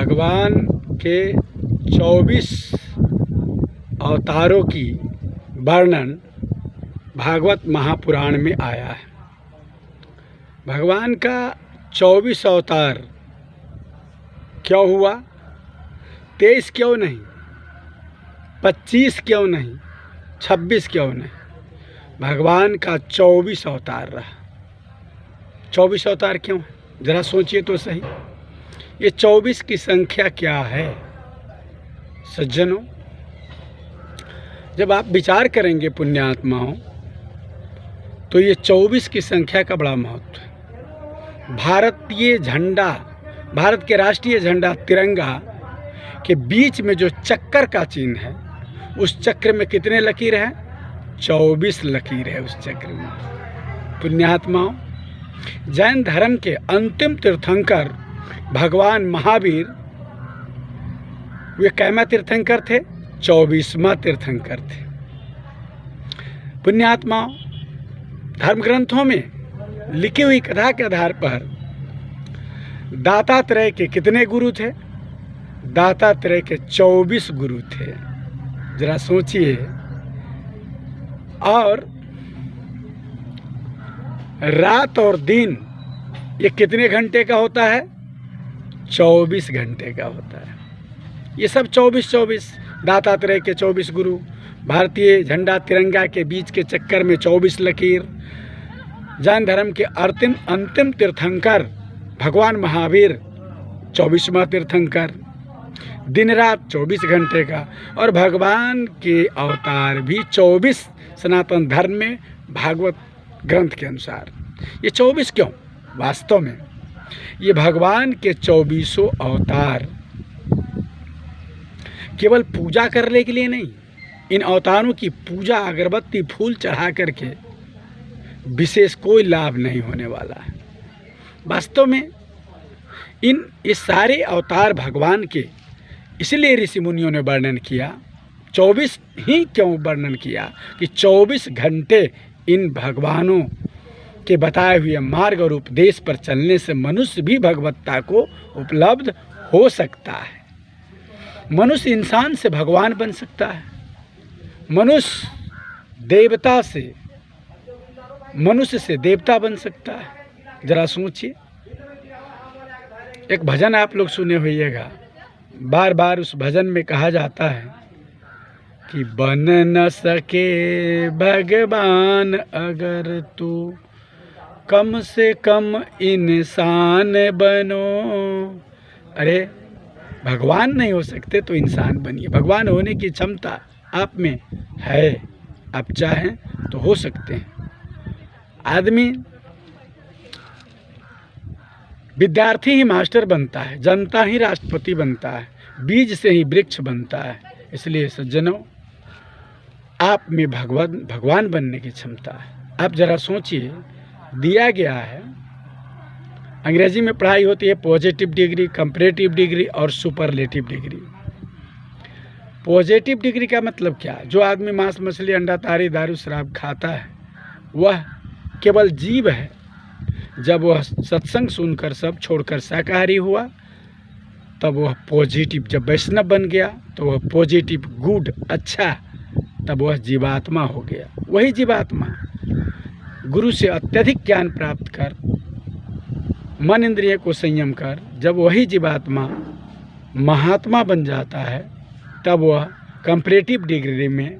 भगवान के 24 अवतारों की वर्णन भागवत महापुराण में आया है। भगवान का 24 अवतार क्यों हुआ? 23 क्यों नहीं, 25 क्यों नहीं, 26 क्यों नहीं? भगवान का 24 अवतार रहा। 24 अवतार क्यों? ज़रा सोचिए तो सही। ये 24 की संख्या क्या है सज्जनों? जब आप विचार करेंगे पुण्यात्माओं, तो ये 24 की संख्या का बड़ा महत्व है। भारतीय झंडा, भारत के राष्ट्रीय झंडा तिरंगा के बीच में जो चक्कर का चिन्ह है, उस चक्र में कितने लकीर हैं? 24 लकीर है उस चक्र में। पुण्यात्माओं, जैन धर्म के अंतिम तीर्थंकर भगवान महावीर, वे कैमा तीर्थंकर थे? 24वां तीर्थंकर थे। पुण्यात्माओं, धर्म ग्रंथों में लिखी हुई कथा के आधार पर दातात्रेय के कितने गुरु थे? दातात्रेय के 24 गुरु थे। जरा सोचिए। और रात और दिन ये कितने घंटे का होता है? 24 घंटे का होता है। ये सब 24 दातात्रेय के 24 गुरु, भारतीय झंडा तिरंगा के बीच के चक्कर में 24 लकीर, जैन धर्म के अंतिम तीर्थंकर भगवान महावीर 24वां तीर्थंकर, दिन रात 24 घंटे का, और भगवान के अवतार भी 24 सनातन धर्म में भागवत ग्रंथ के अनुसार। ये 24 क्यों? वास्तव में ये भगवान के 24 अवतार केवल पूजा करने के लिए नहीं, इन अवतारों की पूजा अगरबत्ती फूल चढ़ा करके विशेष कोई लाभ नहीं होने वाला है। वास्तव में ये सारे अवतार भगवान के, इसलिए ऋषि मुनियों ने वर्णन किया। 24 ही क्यों वर्णन किया कि 24 घंटे इन भगवानों के बताए हुए मार्ग और उपदेश पर चलने से मनुष्य भी भगवत्ता को उपलब्ध हो सकता है। मनुष्य इंसान से भगवान बन सकता है। मनुष्य देवता से, मनुष्य से देवता बन सकता है। जरा सोचिए। एक भजन आप लोग सुने होइएगा, बार बार उस भजन में कहा जाता है कि बन न सके भगवान अगर तू कम से कम इंसान बनो। अरे भगवान नहीं हो सकते तो इंसान बनिए। भगवान होने की क्षमता आप में है, आप चाहें तो हो सकते हैं। आदमी, विद्यार्थी ही मास्टर बनता है, जनता ही राष्ट्रपति बनता है, बीज से ही वृक्ष बनता है। इसलिए सज्जनों, आप में भगवान बनने की क्षमता है। आप जरा सोचिए, दिया गया है, अंग्रेजी में पढ़ाई होती है पॉजिटिव डिग्री, कंपैरेटिव डिग्री और सुपरलेटिव डिग्री। पॉजिटिव डिग्री का मतलब क्या? जो आदमी मांस मछली अंडा तारी दारू शराब खाता है, वह केवल जीव है। जब वह सत्संग सुनकर सब छोड़कर शाकाहारी हुआ, तब वह पॉजिटिव, जब वैष्णव बन गया तो वह पॉजिटिव, गुड, अच्छा, तब वह जीवात्मा हो गया। वही जीवात्मा गुरु से अत्यधिक ज्ञान प्राप्त कर, मन इंद्रिय को संयम कर, जब वही जीवात्मा महात्मा बन जाता है, तब वह कंपैरेटिव डिग्री में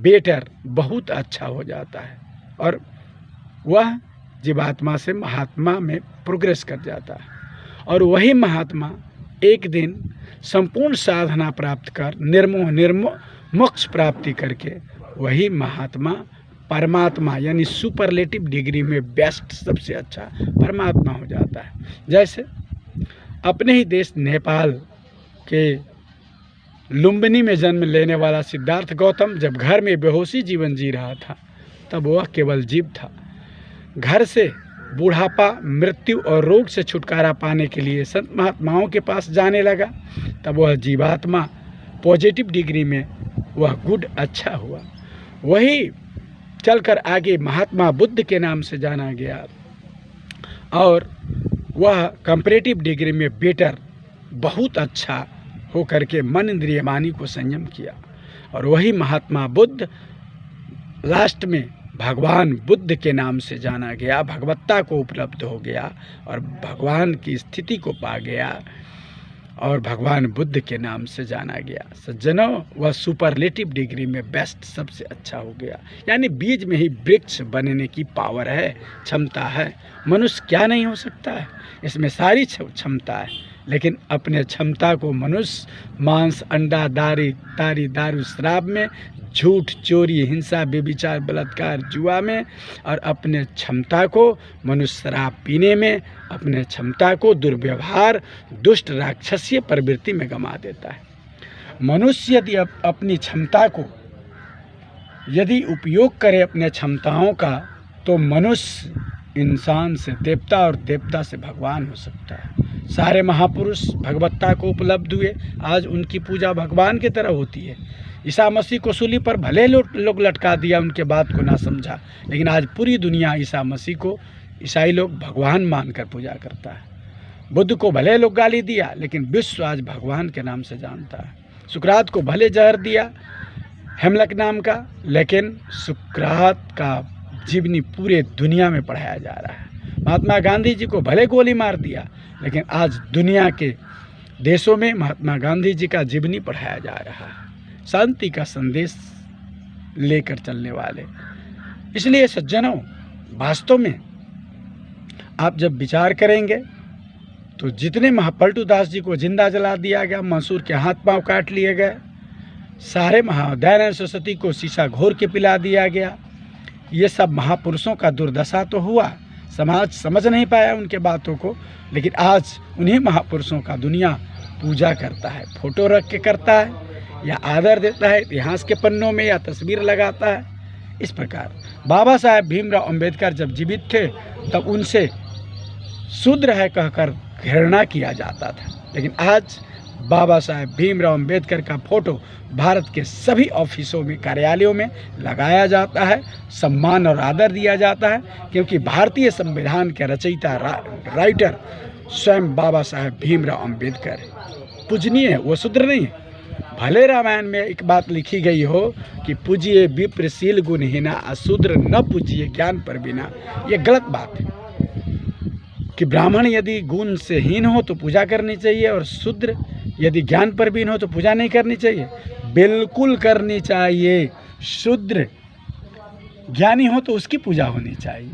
बेटर, बहुत अच्छा हो जाता है, और वह जीवात्मा से महात्मा में प्रोग्रेस कर जाता है। और वही महात्मा एक दिन संपूर्ण साधना प्राप्त कर, निर्मोह मोक्ष प्राप्ति करके, वही महात्मा परमात्मा यानी सुपरलेटिव डिग्री में बेस्ट, सबसे अच्छा परमात्मा हो जाता है। जैसे अपने ही देश नेपाल के लुम्बिनी में जन्म लेने वाला सिद्धार्थ गौतम जब घर में बेहोशी जीवन जी रहा था, तब वह केवल जीव था। घर से बुढ़ापा, मृत्यु और रोग से छुटकारा पाने के लिए संत महात्माओं के पास जाने लगा, तब वह जीवात्मा पॉजिटिव डिग्री में वह गुड, अच्छा हुआ। वही चलकर आगे महात्मा बुद्ध के नाम से जाना गया, और वह कंपैरेटिव डिग्री में बेटर, बहुत अच्छा होकर के मन इंद्रिय वाणी को संयम किया। और वही महात्मा बुद्ध लास्ट में भगवान बुद्ध के नाम से जाना गया, भगवत्ता को उपलब्ध हो गया और भगवान की स्थिति को पा गया और भगवान बुद्ध के नाम से जाना गया। सज्जनों, वह सुपरलेटिव डिग्री में बेस्ट, सबसे अच्छा हो गया। यानी बीज में ही वृक्ष बनने की पावर है, क्षमता है। मनुष्य क्या नहीं हो सकता है, इसमें सारी क्षमता है। लेकिन अपने क्षमता को मनुष्य मांस, अंडा, दारू, शराब में, झूठ, चोरी, हिंसा, व्यभिचार, बलात्कार, जुआ में, और अपने क्षमता को मनुष्य शराब पीने में, अपने क्षमता को दुर्व्यवहार, दुष्ट, राक्षसीय प्रवृत्ति में गंवा देता है। मनुष्य यदि अपनी क्षमता को यदि उपयोग करे अपने क्षमताओं का, तो मनुष्य इंसान से देवता और देवता से भगवान हो सकता है। सारे महापुरुष भगवत्ता को उपलब्ध हुए, आज उनकी पूजा भगवान की तरह होती है। ईसा मसीह को सूली पर भले लोग लटका दिया, उनके बात को ना समझा, लेकिन आज पूरी दुनिया ईसा मसीह को, ईसाई लोग भगवान मानकर पूजा करता है। बुद्ध को भले लोग गाली दिया, लेकिन विश्व आज भगवान के नाम से जानता है। सुकरात को भले जहर दिया हेमलक नाम का, लेकिन सुकरात का जीवनी पूरे दुनिया में पढ़ाया जा रहा है। महात्मा गांधी जी को भले गोली मार दिया, लेकिन आज दुनिया के देशों में महात्मा गांधी जी का जीवनी पढ़ाया जा रहा है, शांति का संदेश लेकर चलने वाले। इसलिए सज्जनों, वास्तव में आप जब विचार करेंगे तो जितने महापलटू दास जी को जिंदा जला दिया गया, मंसूर के हाथ पांव काट लिए गए, सारे दयानंद सरस्वती को शीशा घोर के पिला दिया गया, ये सब महापुरुषों का दुर्दशा तो हुआ। समाज समझ नहीं पाया उनके बातों को, लेकिन आज उन्हीं महापुरुषों का दुनिया पूजा करता है, फोटो रख के करता है, या आदर देता है इतिहास के पन्नों में, या तस्वीर लगाता है। इस प्रकार बाबा साहेब भीमराव अंबेडकर जब जीवित थे तब उनसे शूद्र है कहकर घृणा किया जाता था, लेकिन आज बाबा साहेब भीमराव अंबेडकर का फोटो भारत के सभी ऑफिसों में, कार्यालयों में लगाया जाता है, सम्मान और आदर दिया जाता है, क्योंकि भारतीय संविधान के रचयिता राइटर स्वयं बाबा साहेब भीमराव अंबेडकर पूजनीय है, वो शूद्र नहीं है। भले रामायण में एक बात लिखी गई हो कि पूजिए विप्रशील गुणहीना, अशूद्र न पूजिए ज्ञान पर बिना, ये गलत बात है कि ब्राह्मण यदि गुण से हीन हो तो पूजा करनी चाहिए, और शूद्र यदि ज्ञान पर बीन हो तो पूजा नहीं करनी चाहिए। बिल्कुल करनी चाहिए। शूद्र ज्ञानी हो तो उसकी पूजा होनी चाहिए,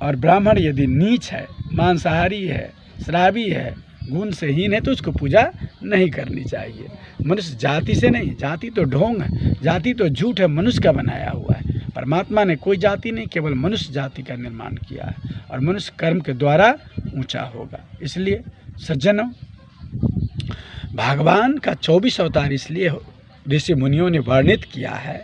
और ब्राह्मण यदि नीच है, मांसाहारी है, शराबी है, गुण से हीन है, तो उसको पूजा नहीं करनी चाहिए। मनुष्य जाति से नहीं, जाति तो ढोंग है, जाति तो झूठ है, मनुष्य का बनाया हुआ है। परमात्मा ने कोई जाति नहीं, केवल मनुष्य जाति का निर्माण किया है, और मनुष्य कर्म के द्वारा ऊंचा होगा। इसलिए सज्जनों, भगवान का 24 अवतार इसलिए ऋषि मुनियों ने वर्णित किया है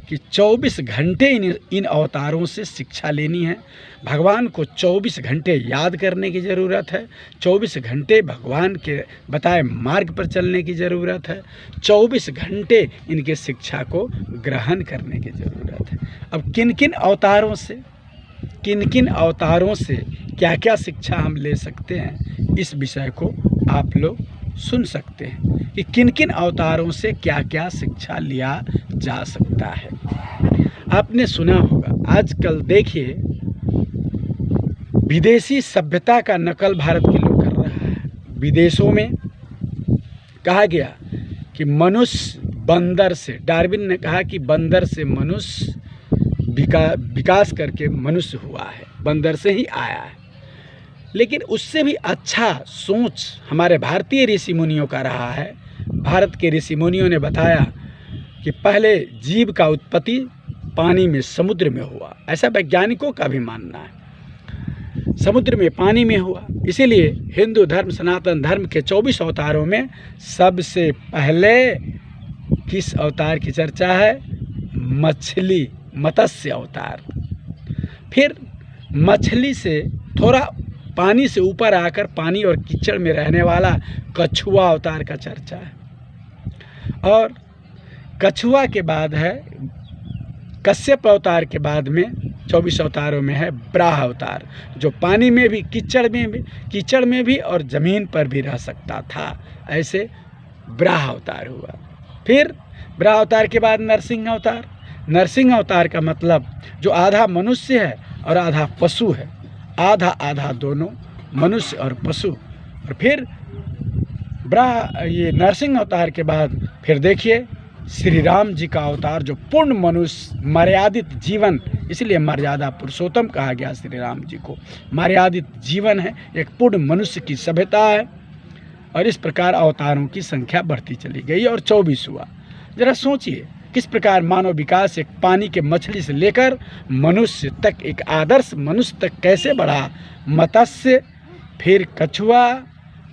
कि 24 घंटे इन अवतारों से शिक्षा लेनी है। भगवान को 24 घंटे याद करने की ज़रूरत है, 24 घंटे भगवान के बताए मार्ग पर चलने की ज़रूरत है, 24 घंटे इनके शिक्षा को ग्रहण करने की ज़रूरत है। अब किन किन अवतारों से क्या क्या शिक्षा हम ले सकते हैं, इस विषय को आप लोग सुन सकते हैं कि किन किन अवतारों से क्या क्या शिक्षा लिया जा सकता है। आपने सुना होगा, आजकल देखिए विदेशी सभ्यता का नकल भारत के लोग कर रहा है। विदेशों में कहा गया कि मनुष्य बंदर से, डार्विन ने कहा कि बंदर से मनुष्य विकास करके मनुष्य हुआ है, बंदर से ही आया है। लेकिन उससे भी अच्छा सोच हमारे भारतीय ऋषि मुनियों का रहा है। भारत के ऋषि मुनियों ने बताया कि पहले जीव का उत्पत्ति पानी में, समुद्र में हुआ, ऐसा वैज्ञानिकों का भी मानना है। समुद्र में, पानी में हुआ। इसीलिए हिंदू धर्म, सनातन धर्म के 24 अवतारों में सबसे पहले किस अवतार की चर्चा है? मछली, मत्स्य अवतार। फिर मछली से थोड़ा पानी से ऊपर आकर पानी और कीचड़ में रहने वाला कछुआ अवतार का चर्चा है। और कछुआ के बाद है कश्यप अवतार के बाद में 24 अवतारों में है बराह अवतार, जो पानी में भी, कीचड़ में भी और ज़मीन पर भी रह सकता था। ऐसे बराह अवतार हुआ। फिर बराह अवतार के बाद नरसिंह अवतार। नरसिंह अवतार का मतलब जो आधा मनुष्य है और आधा पशु है, आधा आधा दोनों, मनुष्य और पशु। और फिर ये नरसिंह अवतार के बाद फिर देखिए श्री राम जी का अवतार, जो पूर्ण मनुष्य, मर्यादित जीवन, इसलिए मर्यादा पुरुषोत्तम कहा गया श्री राम जी को। मर्यादित जीवन है, एक पूर्ण मनुष्य की सभ्यता है। और इस प्रकार अवतारों की संख्या बढ़ती चली गई और 24 हुआ। जरा सोचिए किस प्रकार मानव विकास एक पानी के मछली से लेकर मनुष्य तक, एक आदर्श मनुष्य तक कैसे बढ़ा। मत्स्य, फिर कछुआ,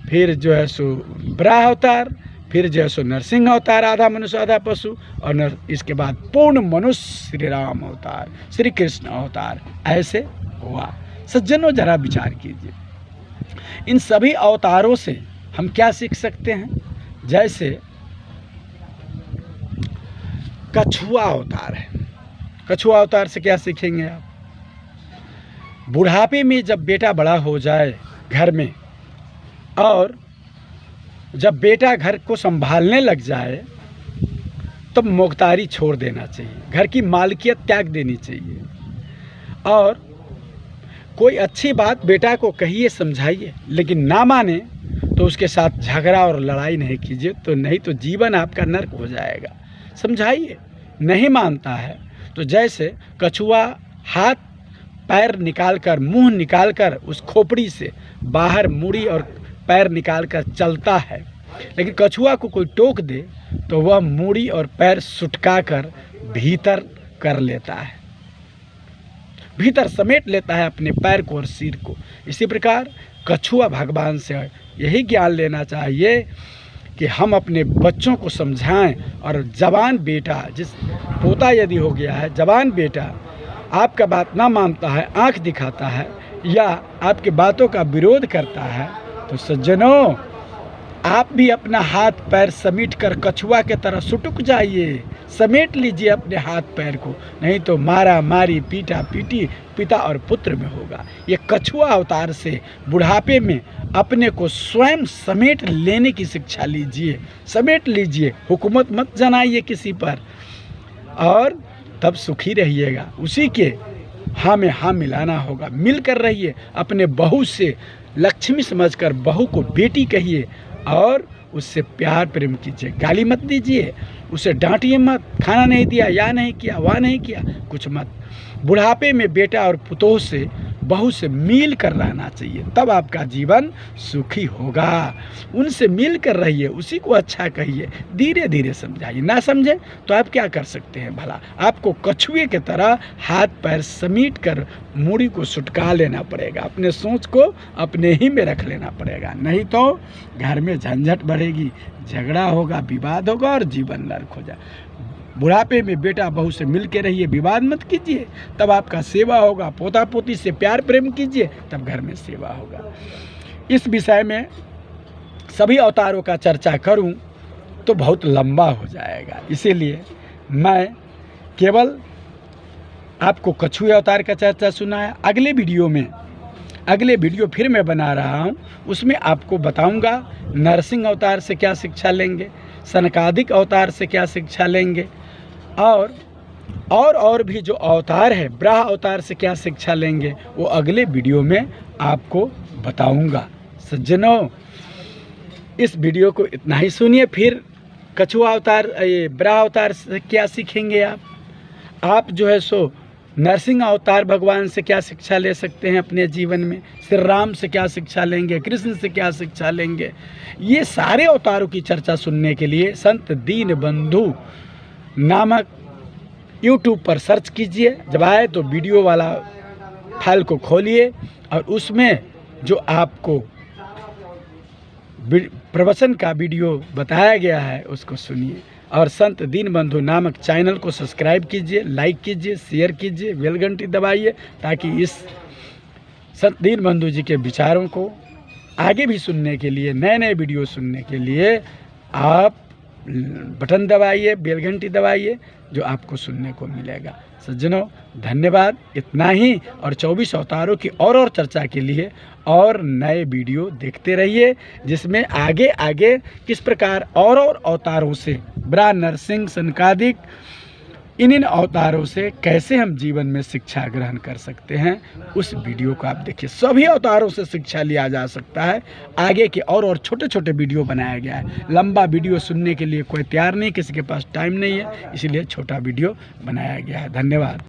फिर जो है सो बराह अवतार, फिर जो है सो नरसिंह अवतार, आधा मनुष्य आधा पशु, और इसके बाद पूर्ण मनुष्य श्री राम अवतार, श्री कृष्ण अवतार, ऐसे हुआ। सज्जनों जरा विचार कीजिए, इन सभी अवतारों से हम क्या सीख सकते हैं। जैसे कछुआ अवतार है, कछुआ अवतार से क्या सीखेंगे आप। बुढ़ापे में जब बेटा बड़ा हो जाए घर में, और जब बेटा घर को संभालने लग जाए, तब मुख्तारी छोड़ देना चाहिए, घर की मालकियत त्याग देनी चाहिए। और कोई अच्छी बात बेटा को कहिए, समझाइए, लेकिन ना माने तो उसके साथ झगड़ा और लड़ाई नहीं कीजिए, तो नहीं तो जीवन आपका नर्क हो जाएगा। समझाइए, नहीं मानता है तो जैसे कछुआ हाथ पैर निकालकर, मुंह निकालकर, उस खोपड़ी से बाहर मुड़ी और पैर निकालकर चलता है, लेकिन कछुआ को कोई टोक दे तो वह मुड़ी और पैर सुटकाकर भीतर कर लेता है, भीतर समेट लेता है अपने पैर को और सिर को। इसी प्रकार कछुआ भगवान से यही ज्ञान लेना चाहिए कि हम अपने बच्चों को समझाएं। और जवान बेटा, जिस पोता यदि हो गया है, जवान बेटा आपका बात ना मानता है, आंख दिखाता है या आपके बातों का विरोध करता है, तो सज्जनों आप भी अपना हाथ पैर समेट कर कछुआ के तरह सुटुक जाइए, समेट लीजिए अपने हाथ पैर को, नहीं तो मारा मारी, पीटा पीटी पिता और पुत्र में होगा। ये कछुआ अवतार से बुढ़ापे में अपने को स्वयं समेट लेने की शिक्षा लीजिए, समेट लीजिए, हुकूमत मत जनाइए किसी पर, और तब सुखी रहिएगा। उसी के हाँ में हाँ मिलाना होगा, मिलकर रहिए। अपने बहू से लक्ष्मी समझकर बहू को बेटी कहिए और उससे प्यार प्रेम कीजिए, गाली मत दीजिए, उसे डांटिए मत, खाना नहीं दिया, या नहीं किया, वह नहीं किया, कुछ मत। बुढ़ापे में बेटा और पुतोह से, बहू से मिल कर रहना चाहिए, तब आपका जीवन सुखी होगा। उनसे मिल कर रहिए, उसी को अच्छा कहिए, धीरे धीरे समझाइए। ना समझे तो आप क्या कर सकते हैं भला, आपको कछुए की तरह हाथ पैर समेट कर मूड़ी को सुटका लेना पड़ेगा, अपने सोच को अपने ही में रख लेना पड़ेगा, नहीं तो घर में झंझट बढ़ेगी, झगड़ा होगा, विवाद होगा और जीवन नर्क हो जाए। बुढ़ापे में बेटा बहू से मिल के रहिए, विवाद मत कीजिए, तब आपका सेवा होगा। पोता पोती से प्यार प्रेम कीजिए, तब घर में सेवा होगा। इस विषय में सभी अवतारों का चर्चा करूं तो बहुत लंबा हो जाएगा, इसीलिए मैं केवल आपको कछुए अवतार का चर्चा सुनाया। अगले वीडियो फिर मैं बना रहा हूं, उसमें आपको बताऊंगा नरसिंह अवतार से क्या शिक्षा लेंगे, सनकादिक अवतार से क्या शिक्षा लेंगे, और भी जो अवतार है बराह अवतार से क्या शिक्षा लेंगे, वो अगले वीडियो में आपको बताऊंगा। सज्जनों, इस वीडियो को इतना ही सुनिए। फिर कछुआ अवतार, ये बराह अवतार से क्या सीखेंगे आप जो है सो नरसिंह अवतार भगवान से क्या शिक्षा ले सकते हैं अपने जीवन में, श्री राम से क्या शिक्षा लेंगे, कृष्ण से क्या शिक्षा लेंगे, ये सारे अवतारों की चर्चा सुनने के लिए संत दीनबंधु नामक YouTube पर सर्च कीजिए। जब आए तो वीडियो वाला फाइल को खोलिए और उसमें जो आपको प्रवचन का वीडियो बताया गया है उसको सुनिए, और संत दीनबंधु नामक चैनल को सब्सक्राइब कीजिए, लाइक कीजिए, शेयर कीजिए, बेल घंटी दबाइए, ताकि इस संत दीनबंधु जी के विचारों को आगे भी सुनने के लिए, नए नए वीडियो सुनने के लिए आप बटन दबाइए, बेल घंटी दबाइए, जो आपको सुनने को मिलेगा। सज्जनों, धन्यवाद। इतना ही, और 24 अवतारों की और चर्चा के लिए और नए वीडियो देखते रहिए, जिसमें आगे आगे किस प्रकार और अवतारों से, ब्रह्मा, नरसिंह, सनकादिक, इन अवतारों से कैसे हम जीवन में शिक्षा ग्रहण कर सकते हैं, उस वीडियो को आप देखिए। सभी अवतारों से शिक्षा लिया जा सकता है। आगे के और छोटे छोटे वीडियो बनाया गया है। लंबा वीडियो सुनने के लिए कोई तैयार नहीं, किसी के पास टाइम नहीं है, इसीलिए छोटा वीडियो बनाया गया है। धन्यवाद।